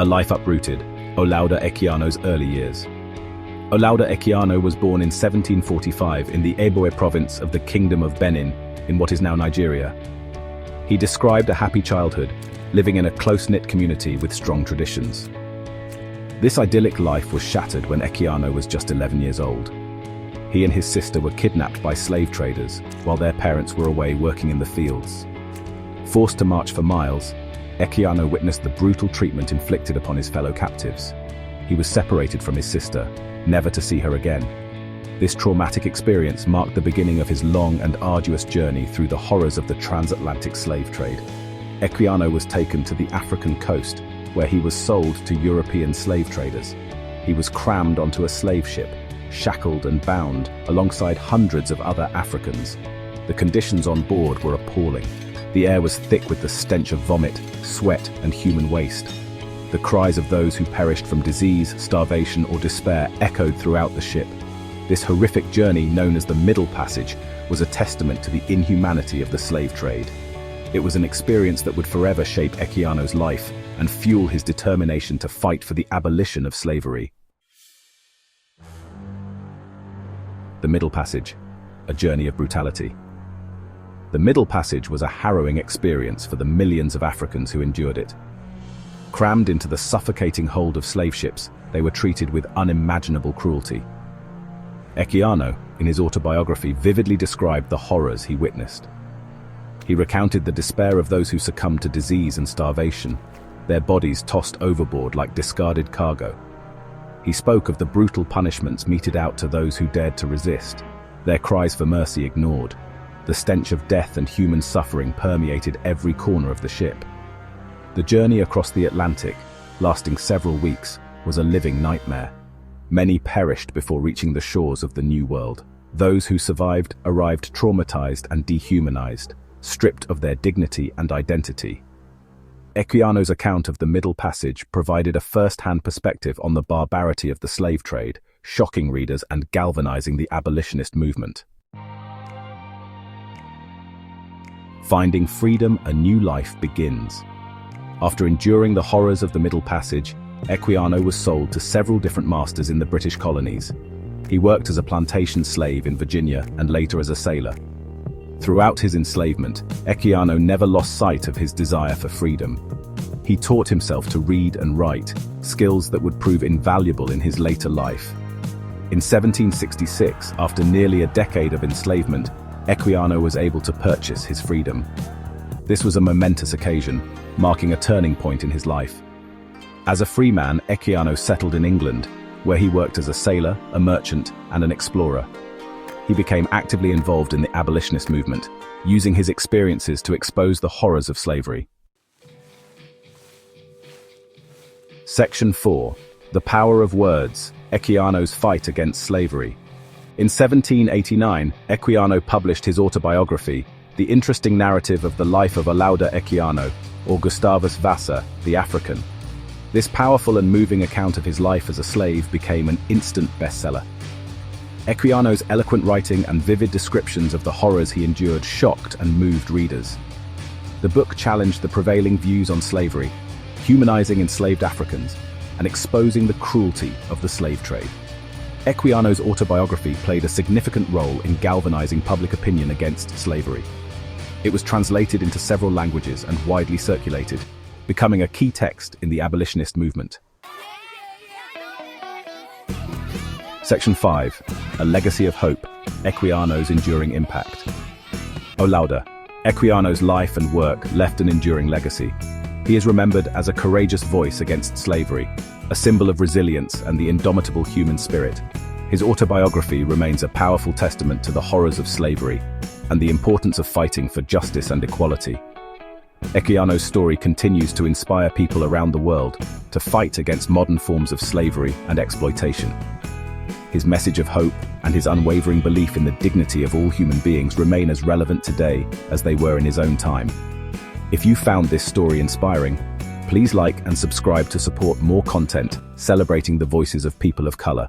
A life uprooted, Olaudah Equiano's early years. Olaudah Equiano was born in 1745 in the Eboe province of the Kingdom of Benin, in what is now Nigeria. He described a happy childhood, living in a close-knit community with strong traditions. This idyllic life was shattered when Equiano was just 11 years old. He and his sister were kidnapped by slave traders while their parents were away working in the fields. Forced to march for miles, Equiano witnessed the brutal treatment inflicted upon his fellow captives. He was separated from his sister, never to see her again. This traumatic experience marked the beginning of his long and arduous journey through the horrors of the transatlantic slave trade. Equiano was taken to the African coast, where he was sold to European slave traders. He was crammed onto a slave ship, shackled and bound alongside hundreds of other Africans. The conditions on board were appalling. The air was thick with the stench of vomit, sweat, and human waste. The cries of those who perished from disease, starvation, or despair echoed throughout the ship. This horrific journey, known as the Middle Passage, was a testament to the inhumanity of the slave trade. It was an experience that would forever shape Equiano's life and fuel his determination to fight for the abolition of slavery. The Middle Passage, a journey of brutality. The Middle Passage was a harrowing experience for the millions of Africans who endured it. Crammed into the suffocating hold of slave ships, they were treated with unimaginable cruelty. Equiano, in his autobiography, vividly described the horrors he witnessed. He recounted the despair of those who succumbed to disease and starvation, their bodies tossed overboard like discarded cargo. He spoke of the brutal punishments meted out to those who dared to resist, their cries for mercy ignored. The stench of death and human suffering permeated every corner of the ship. The journey across the Atlantic, lasting several weeks, was a living nightmare. Many perished before reaching the shores of the New World. Those who survived arrived traumatized and dehumanized, stripped of their dignity and identity. Equiano's account of the Middle Passage provided a first-hand perspective on the barbarity of the slave trade, shocking readers and galvanizing the abolitionist movement. Finding freedom, a new life begins. After enduring the horrors of the Middle Passage, Equiano was sold to several different masters in the British colonies. He worked as a plantation slave in Virginia and later as a sailor. Throughout his enslavement, Equiano never lost sight of his desire for freedom. He taught himself to read and write, skills that would prove invaluable in his later life. In 1766, after nearly a decade of enslavement, Equiano was able to purchase his freedom. This was a momentous occasion, marking a turning point in his life. As a free man, Equiano settled in England, where he worked as a sailor, a merchant, and an explorer. He became actively involved in the abolitionist movement, using his experiences to expose the horrors of slavery. Section 4. The Power of Words, Equiano's Fight Against Slavery. In 1789, Equiano published his autobiography, The Interesting Narrative of the Life of Olaudah Equiano, or Gustavus Vassa, the African. This powerful and moving account of his life as a slave became an instant bestseller. Equiano's eloquent writing and vivid descriptions of the horrors he endured shocked and moved readers. The book challenged the prevailing views on slavery, humanizing enslaved Africans, and exposing the cruelty of the slave trade. Equiano's autobiography played a significant role in galvanizing public opinion against slavery. It was translated into several languages and widely circulated, becoming a key text in the abolitionist movement. Section 5. A Legacy of Hope, Equiano's Enduring Impact. Olaudah Equiano's life and work left an enduring legacy. He is remembered as a courageous voice against slavery, a symbol of resilience and the indomitable human spirit. His autobiography remains a powerful testament to the horrors of slavery and the importance of fighting for justice and equality. Equiano's story continues to inspire people around the world to fight against modern forms of slavery and exploitation. His message of hope and his unwavering belief in the dignity of all human beings remain as relevant today as they were in his own time. If you found this story inspiring, please like and subscribe to support more content celebrating the voices of people of color.